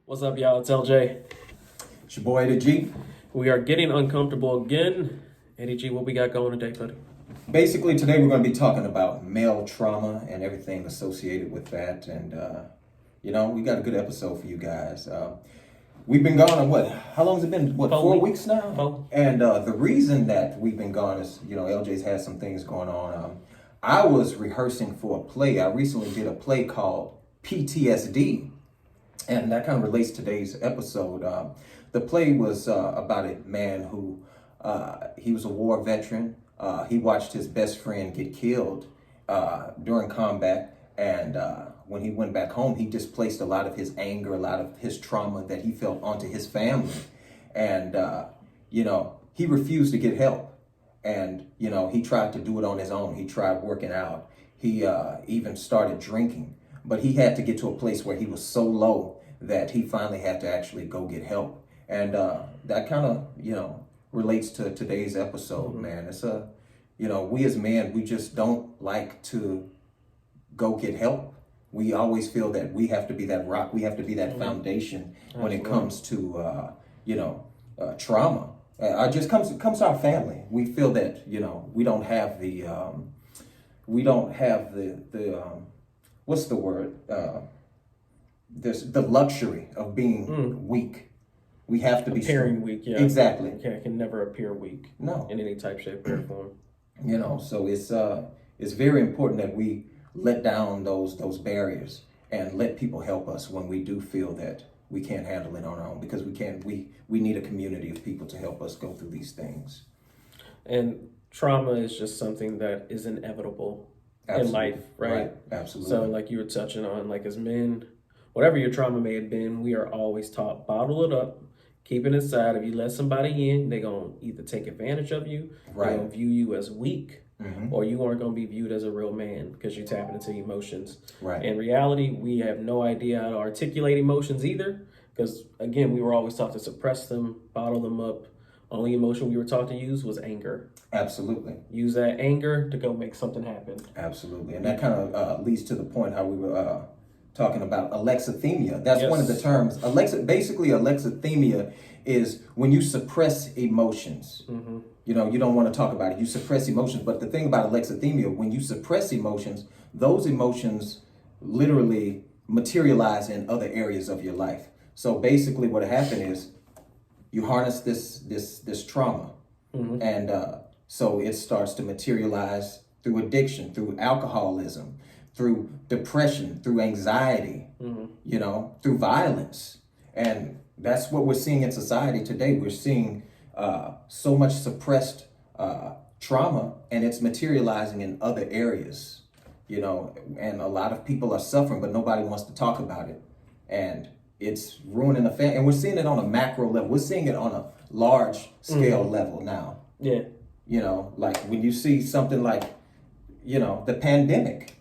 What's up, y'all? It's LJ. It's your boy Eddie G. We are getting uncomfortable again. Eddie G, what we got going today, buddy? Basically, today we're going to be talking about male trauma and everything associated with that. And, we got a good episode for you guys. We've been gone on how long has it been? 4 weeks now? 4. And the reason that we've been gone is, LJ's had some things going on. I was rehearsing for a play. I recently did a play called PTSD. And that kind of relates to today's episode. The play was about a man who, he was a war veteran. He watched his best friend get killed during combat. And when he went back home, he displaced a lot of his anger, a lot of his trauma that he felt onto his family. And, he refused to get help. And, he tried to do it on his own. He tried working out. He even started drinking. But he had to get to a place where he was so low that he finally had to actually go get help. And that kind of, relates to today's episode, man. It's we as men, we just don't like to go get help. We always feel that we have to be that rock. We have to be that foundation when it comes to, trauma. It just comes to our family. We feel that, we don't have the what's the word? The luxury of being weak. We have to be appearing weak. Yeah, exactly. I can never appear weak. No, in any type, shape, or form. So it's very important that we let down those barriers and let people help us when we do feel that we can't handle it on our own, because we need a community of people to help us go through these things. And trauma is just something that is inevitable in life, right? Absolutely. So like you were touching on, like as men, whatever your trauma may have been, we are always taught, bottle it up, keep it inside. If you let somebody in, they're going to either take advantage of you, right, they're going to view you as weak, or you aren't going to be viewed as a real man because you're tapping into emotions. Right. In reality, we have no idea how to articulate emotions either, because again, we were always taught to suppress them, bottle them up. Only emotion we were taught to use was anger. Absolutely. Use that anger to go make something happen. Absolutely. And that kind of leads to the point how we were talking about alexithymia. That's one of the terms. Basically, alexithymia is when you suppress emotions. You don't want to talk about it. You suppress emotions. But the thing about alexithymia, when you suppress emotions, those emotions literally materialize in other areas of your life. So basically what happened is you harness this trauma. And so it starts to materialize through addiction, through alcoholism, through depression, through anxiety, through violence. And that's what we're seeing in society today. We're seeing so much suppressed trauma, and it's materializing in other areas, and a lot of people are suffering, but nobody wants to talk about it. And it's ruining the family. And we're seeing it on a macro level. We're seeing it on a large scale level now. Yeah. Like when you see something like, the pandemic,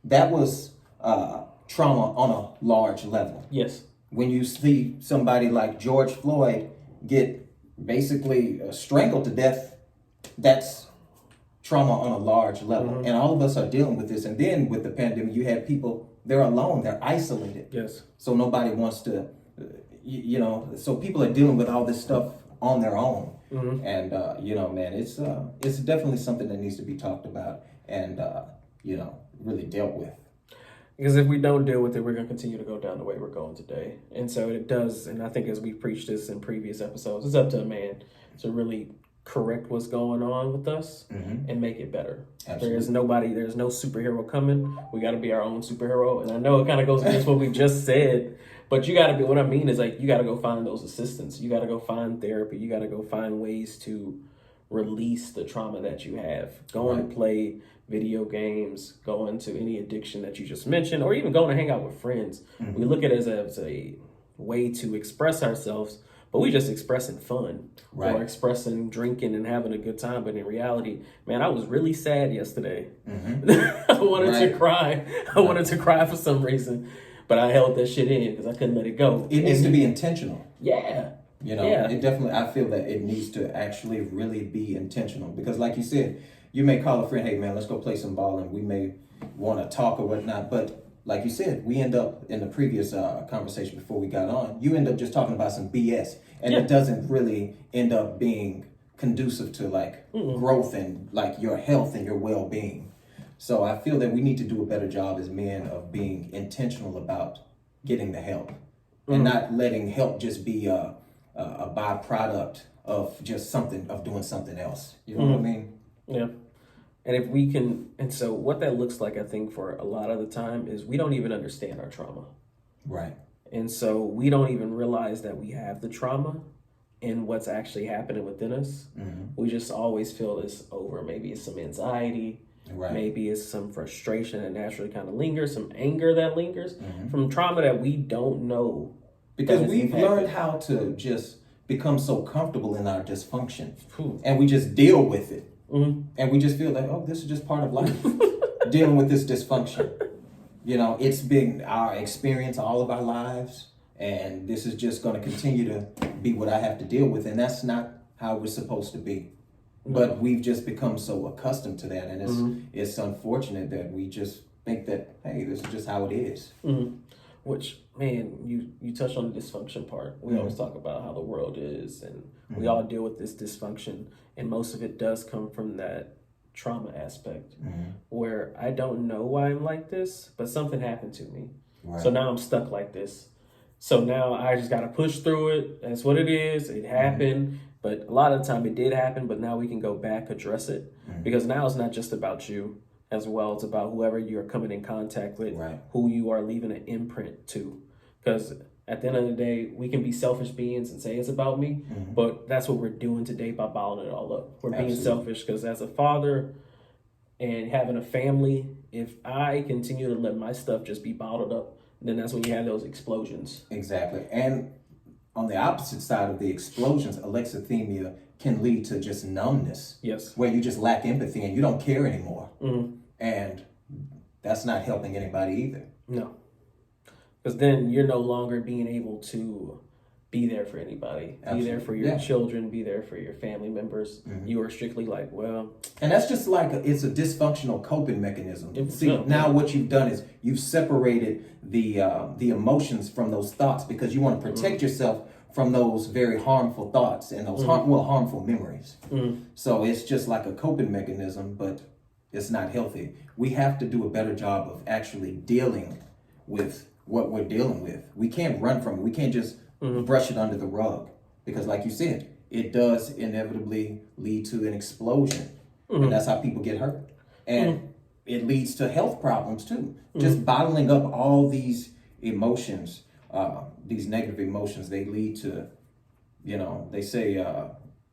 that was trauma on a large level. Yes. When you see somebody like George Floyd get basically strangled to death, that's trauma on a large level. And all of us are dealing with this. And then with the pandemic, you had people, they're alone, they're isolated. Yes. So nobody wants to, so people are dealing with all this stuff on their own. And, man, it's definitely something that needs to be talked about and, really dealt with. Because if we don't deal with it, we're going to continue to go down the way we're going today. And so it does, and I think as we preached this in previous episodes, it's up to a man to really correct what's going on with us and make it better. Absolutely. There's no superhero coming. We got to be our own superhero. And I know it kind of goes against what we just said, but you got to be, what I mean is like, you got to go find those assistants. You got to go find therapy. You got to go find ways to release the trauma that you have. Go and play video games, go into any addiction that you just mentioned, or even going to hang out with friends. We look at it as a way to express ourselves, but we just expressing fun or expressing drinking and having a good time. But in reality, man, I was really sad yesterday. I wanted to cry. I wanted to cry for some reason, but I held that shit in because I couldn't let it go. It needs to be intentional. Yeah. It definitely, I feel that it needs to actually really be intentional, because like you said, you may call a friend, hey man, let's go play some ball, and we may want to talk or whatnot, but like you said, we end up in the previous conversation before we got on, you end up just talking about some BS, and it doesn't really end up being conducive to like growth and like your health and your well-being. So I feel that we need to do a better job as men of being intentional about getting the help and not letting help just be a byproduct of just something, of doing something else. You know what I mean? Yeah. And if we can, and so what that looks like, I think, for a lot of the time is we don't even understand our trauma. Right. And so we don't even realize that we have the trauma and what's actually happening within us. We just always feel it's over. Maybe it's some anxiety. Right. Maybe it's some frustration that naturally kind of lingers, some anger that lingers from trauma that we don't know. Because we've learned how to just become so comfortable in our dysfunction. And we just deal with it. And we just feel like, oh, this is just part of life. Dealing with this dysfunction. You know, it's been our experience all of our lives. And this is just going to continue to be what I have to deal with. And that's not how we're supposed to be. But we've just become so accustomed to that. And it's unfortunate that we just think that, hey, this is just how it is. Which, man, you touch on the dysfunction part. We always talk about how the world is, and we all deal with this dysfunction. And most of it does come from that trauma aspect where I don't know why I'm like this, but something happened to me. Right. So now I'm stuck like this. So now I just got to push through it. That's what it is. It happened. But a lot of the time it did happen, but now we can go back, address it. Because now it's not just about you as well. It's about whoever you're coming in contact with, who you are leaving an imprint to. Because at the end of the day, we can be selfish beings and say it's about me, but that's what we're doing today by bottling it all up. We're being selfish because as a father and having a family, if I continue to let my stuff just be bottled up, then that's when you have those explosions. Exactly. And on the opposite side of the explosions, alexithymia can lead to just numbness. Yes. Where you just lack empathy and you don't care anymore. And that's not helping anybody either. No. Because then you're no longer being able to be there for anybody. Absolutely. Be there for your children. Be there for your family members. You are strictly like, well... And that's just like, it's a dysfunctional coping mechanism. See, now what you've done is you've separated the emotions from those thoughts because you want to protect yourself from those very harmful thoughts and those harmful memories. So it's just like a coping mechanism, but it's not healthy. We have to do a better job of actually dealing with what we're dealing with. We can't run from it. We can't just brush it under the rug because like you said, it does inevitably lead to an explosion. And that's how people get hurt. And it leads to health problems too. Just bottling up all these emotions, these negative emotions, they lead to, you know, they say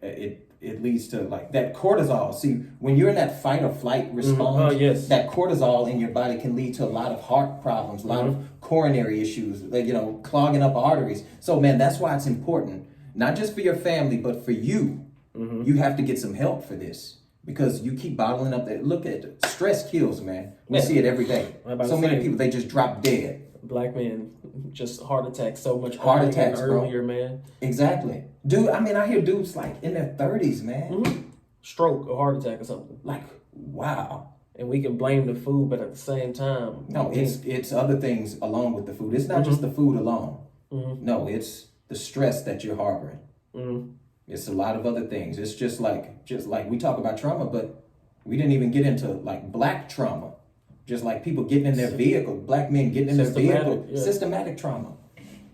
it leads to like that cortisol. See, when you're in that fight or flight response, that cortisol in your body can lead to a lot of heart problems, a lot of coronary issues, like, you know, clogging up arteries. So, man, that's why it's important, not just for your family, but for you. You have to get some help for this because you keep bottling up that. Look at stress kills, man. We see it every day. So many people, they just drop dead. Black men, just heart attacks so much heart attacks earlier, bro. Man. Exactly. Dude, I mean, I hear dudes like in their 30s, man. Stroke or heart attack or something. Like, wow. And we can blame the food, but at the same time... No, it's other things along with the food. It's not just the food alone. No, it's the stress that you're harboring. It's a lot of other things. It's just like we talk about trauma, but we didn't even get into like black trauma. Just like people getting in their vehicle, black men getting in their vehicle, systematic trauma.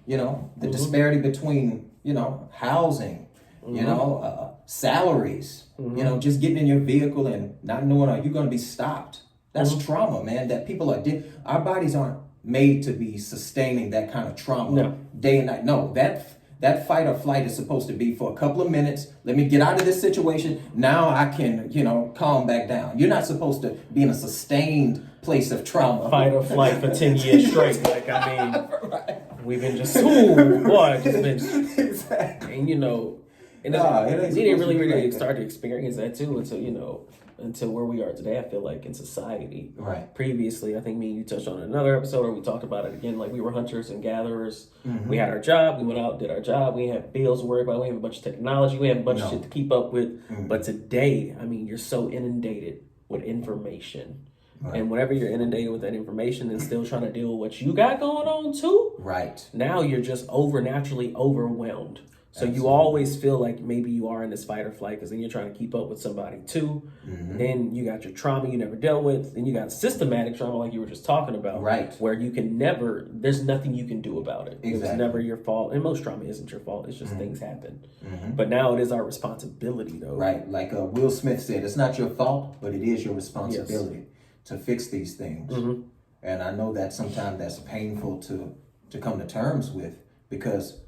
You know, the disparity between, you know, housing, you know, salaries, you know, just getting in your vehicle and not knowing are you going to be stopped. That's trauma, man, that people are, our bodies aren't made to be sustaining that kind of trauma day and night. No, that fight or flight is supposed to be for a couple of minutes. Let me get out of this situation. Now I can, you know, calm back down. You're not supposed to be in a sustained place of trauma. Fight or flight for 10 years straight. Like, I mean, we've been just, boy, just been. Exactly. And, you know, and we didn't really start to experience that too until, you know, until where we are today, I feel like, in society. Right. Previously, I think me and you touched on another episode, or we talked about it again, like we were hunters and gatherers. We had our job, we went out, did our job, we had bills to worry about, we have a bunch of technology, we have a bunch of shit to keep up with. But today, I mean, you're so inundated with information. Right. And whenever you're inundated with that information and still trying to deal with what you got going on too, Right. now you're just naturally overwhelmed. So Absolutely. you always feel like maybe you are in this fight or flight because then you're trying to keep up with somebody too. Mm-hmm. Then you got your trauma you never dealt with. Then you got systematic trauma like you were just talking about. Right. Where you can never, there's nothing you can do about it. Exactly. It was never your fault. And most trauma isn't your fault. It's just Mm-hmm. things happen. Mm-hmm. But now it is our responsibility though. Right. Like Will Smith said, it's not your fault, but it is your responsibility to fix these things. Mm-hmm. And I know that sometimes that's painful to come to terms with, because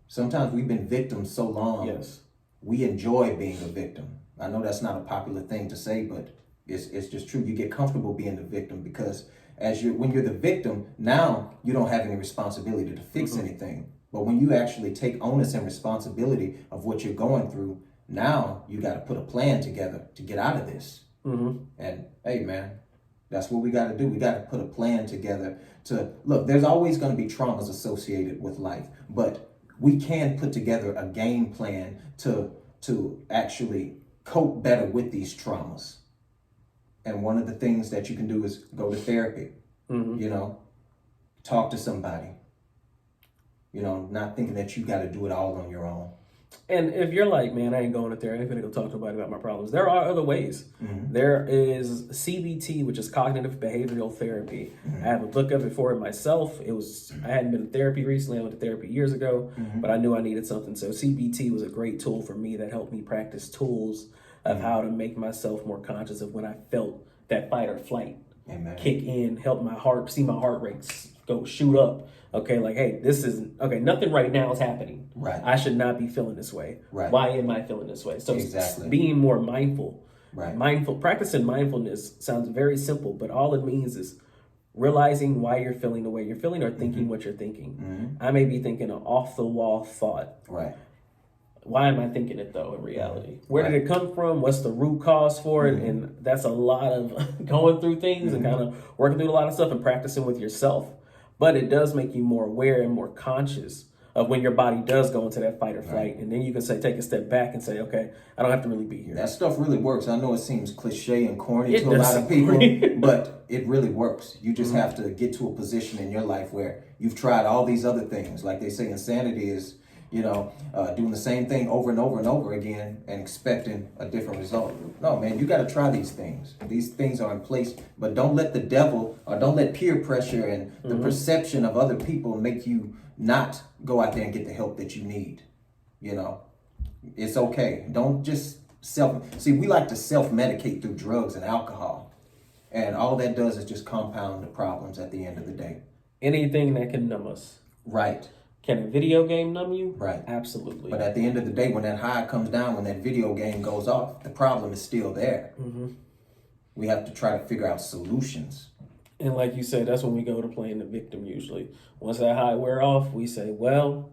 sometimes we've been victims so long. Yes. We enjoy being a victim. I know that's not a popular thing to say, but it's just true. You get comfortable being the victim because when you're the victim, now you don't have any responsibility to fix Mm-hmm. anything. But when you actually take onus and responsibility of what you're going through, now you got to put a plan together to get out of this. Mm-hmm. And hey, man, that's what we got to do. We got to put a plan together to look. There's always going to be traumas associated with life, but we can put together a game plan to actually cope better with these traumas. And one of the things that you can do is go to therapy. Mm-hmm. You know, talk to somebody. You know, not thinking that you got to do it all on your own. And if you're like, man, I ain't going to therapy, I ain't gonna go talk to nobody about my problems. There are other ways. Mm-hmm. There is CBT, which is cognitive behavioral therapy. Mm-hmm. I have a book of it for it myself. I hadn't been to therapy recently. I went to therapy years ago, Mm-hmm. but I knew I needed something. So CBT was a great tool for me that helped me practice tools of how to make myself more conscious of when I felt that fight or flight Amen. kick in, help my heart, see my heart rates go shoot up. Okay, like, hey, nothing right now is happening. Right. I should not be feeling this way. Right. Why am I feeling this way? So Exactly. being more mindful. Right. Practicing mindfulness sounds very simple, but all it means is realizing why you're feeling the way you're feeling or thinking Mm-hmm. what you're thinking. Mm-hmm. I may be thinking an off the wall thought. Right. Why am I thinking it though in reality? Where Right. did it come from? What's the root cause for it? Mm-hmm. And that's a lot of going through things and kind of working through a lot of stuff and practicing with yourself. But it does make you more aware and more conscious of when your body does go into that fight or flight. Right. And then you can take a step back and say, okay, I don't have to really be here. That stuff really works. I know it seems cliche and corny It to a lot does. of people, but it really works. You just have to get to a position in your life where you've tried all these other things. Like they say, insanity is, doing the same thing over and over and over again and expecting a different result. No, man, you got to try these things. These things are in place, but don't let the devil or don't let peer pressure and the perception of other people make you not go out there and get the help that you need. It's okay. Don't just we like to self-medicate through drugs and alcohol. And all that does is just compound the problems at the end of the day. Anything that can numb us. Right. Can a video game numb you? Right. Absolutely. But at the end of the day, when that high comes down, when that video game goes off, the problem is still there. Mm-hmm. We have to try to figure out solutions. And like you said, that's when we go to playing the victim usually. Once that high wear off, we say, well,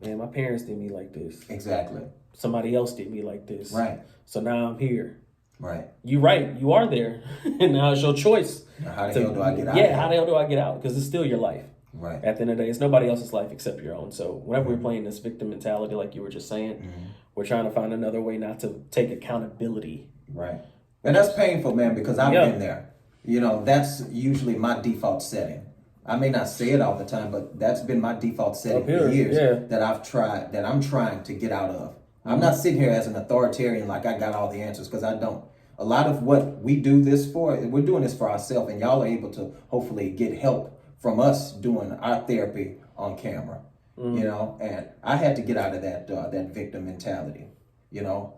man, my parents did me like this. Exactly. Somebody else did me like this. Right. So now I'm here. Right. You're right. You are there. And now it's your choice. Now, how the hell do I get out? Yeah, how the hell do I get out? Because it's still your life. Right. At the end of the day, it's nobody else's life except your own. So whenever we're playing this victim mentality, like you were just saying, we're trying to find another way not to take accountability. Right. And that's painful, man, because I've been there. That's usually my default setting. I may not say it all the time, but that's been my default setting for years that I'm trying to get out of. I'm not sitting here as an authoritarian like I got all the answers, because I don't. A lot of what we do this for, we're doing this for ourselves, and y'all are able to hopefully get help from us doing our therapy on camera. And I had to get out of that victim mentality.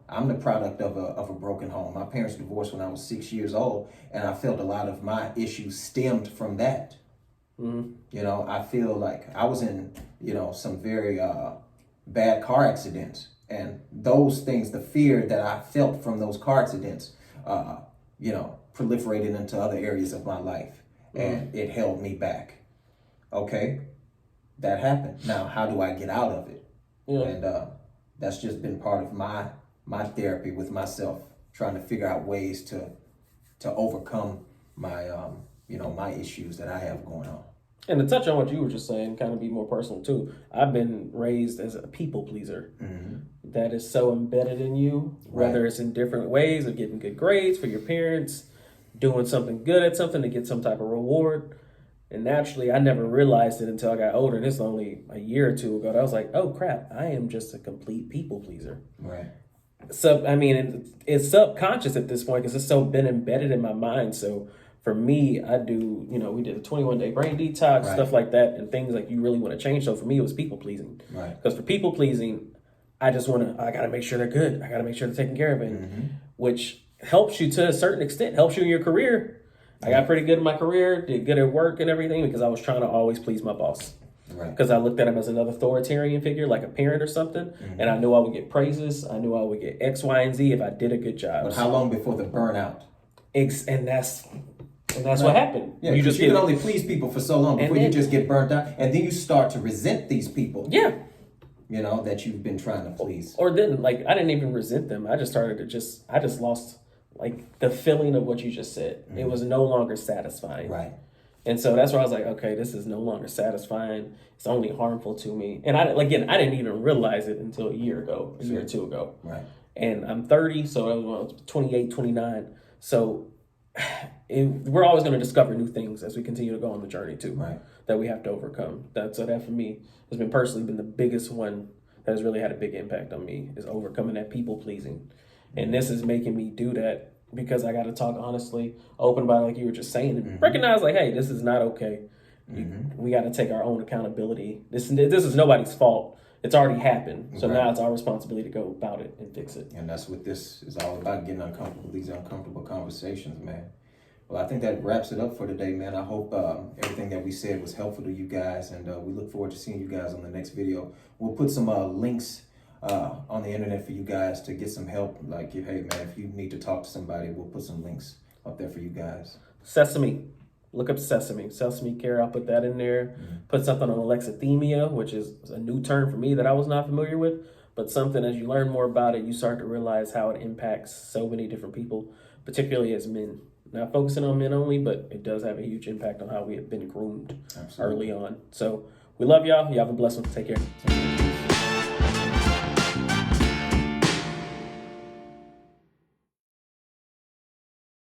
I'm the product of a broken home. My parents divorced when I was 6 years old, and I felt a lot of my issues stemmed from that. I feel like I was in, some very bad car accidents, and those things, the fear that I felt from those car accidents, proliferated into other areas of my life, and it held me back. Okay, that happened. Now, how do I get out of it? And that's just been part of my therapy with myself, trying to figure out ways to overcome my my issues that I have going on. And to touch on what you were just saying, kind of be more personal too. I've been raised as a people pleaser. That is so embedded in you, whether it's in different ways of getting good grades for your parents, doing something good at something to get some type of reward. And naturally, I never realized it until I got older. And this is only a year or two ago. I was like, oh crap, I am just a complete people pleaser. Right. So, I mean, it's subconscious at this point because it's so been embedded in my mind. So for me, I do, we did a 21-day brain detox, stuff like that, and things like you really want to change. So for me, it was people pleasing. Right. Because for people pleasing, I got to make sure they're good. I got to make sure they're taken care of, which helps you to a certain extent, helps you in your career. I got pretty good in my career, did good at work and everything because I was trying to always please my boss. Right. Because I looked at him as another authoritarian figure, like a parent or something, and I knew I would get praises. I knew I would get X, Y, and Z if I did a good job. But how long before the burnout? And that's what happened. Yeah, you can only please people for so long before you just get burnt out, and then you start to resent these people. Yeah. That you've been trying to please. Or then, I didn't even resent them. I just started to I just lost, the feeling of what you just said. It was no longer satisfying. Right. And so that's where I was like, okay, this is no longer satisfying. It's only harmful to me. And I didn't even realize it until a year or two ago. Right. And I'm 30, so I was 28, 29. So we're always going to discover new things as we continue to go on the journey too. Right. That we have to overcome. That for me has been personally been the biggest one that has really had a big impact on me is overcoming that people pleasing. And this is making me do that because I got to talk honestly, open about it, like you were just saying, and recognize hey, this is not okay. We got to take our own accountability. This is nobody's fault. It's already happened. So now it's our responsibility to go about it and fix it. And that's what this is all about, getting uncomfortable, these uncomfortable conversations, man. Well, I think that wraps it up for today, man. I hope everything that we said was helpful to you guys, and we look forward to seeing you guys on the next video. We'll put some links on the internet for you guys to get some help. Hey, man, if you need to talk to somebody, we'll put some links up there for you guys. Sesame. Look up Sesame care. I'll put that in there. Put something on Alexithymia, which is a new term for me that I was not familiar with. But something, as you learn more about it, you start to realize how it impacts so many different people, particularly as men. Not focusing on men only, but it does have a huge impact on how we have been groomed early on. So we love y'all. You have a blessed one. Take care.